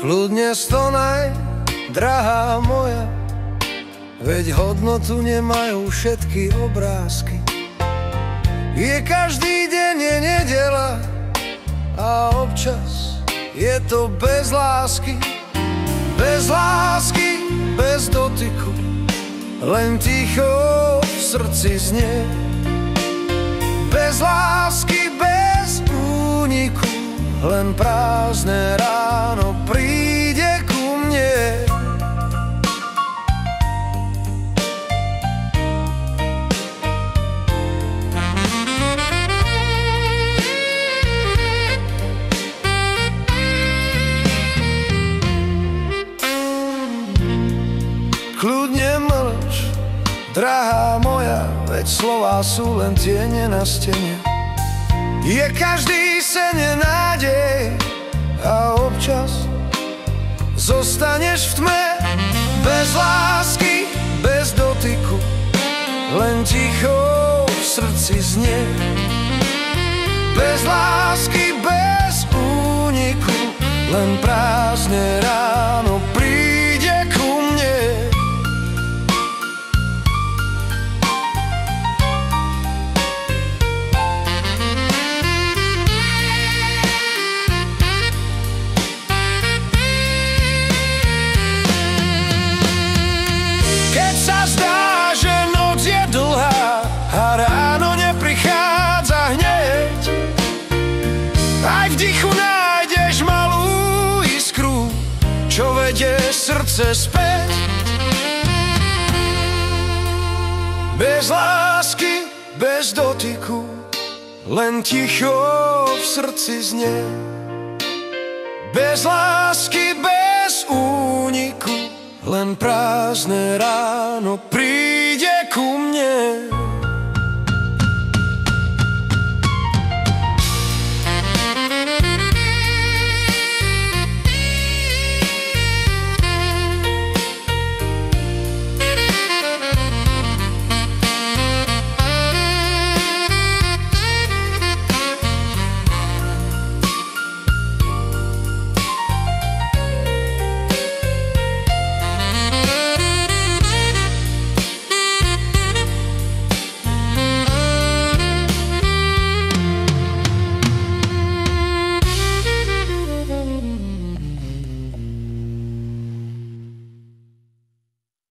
Kľudne stonaj, drahá moja, veď hodnotu nemajú všetky obrázky. Je každý deň je nedeľa a občas je to bez lásky. Bez lásky, bez dotyku, len ticho v srdci znie. Bez lásky, bez úniku, len prázdne ráno príde ku mne. Kľudne mlč, drahá moja, veď slová sú len tiene na stene. Je každý sene nádej a občas zostaneš v tme. Bez lásky, bez dotyku, len ticho v srdci znie. Bez lásky, bez úniku, len prázdne ráno príde ku mne. Keď sa zdá, že noc je dlhá a ráno neprichádza hneď, aj v dychu nájdeš malú iskru, čo vedie srdce späť. Bez lásky, bez dotyku, len ticho v srdci znie. Bez lásky, bez úniku, len prázdne ráno príde ku mne.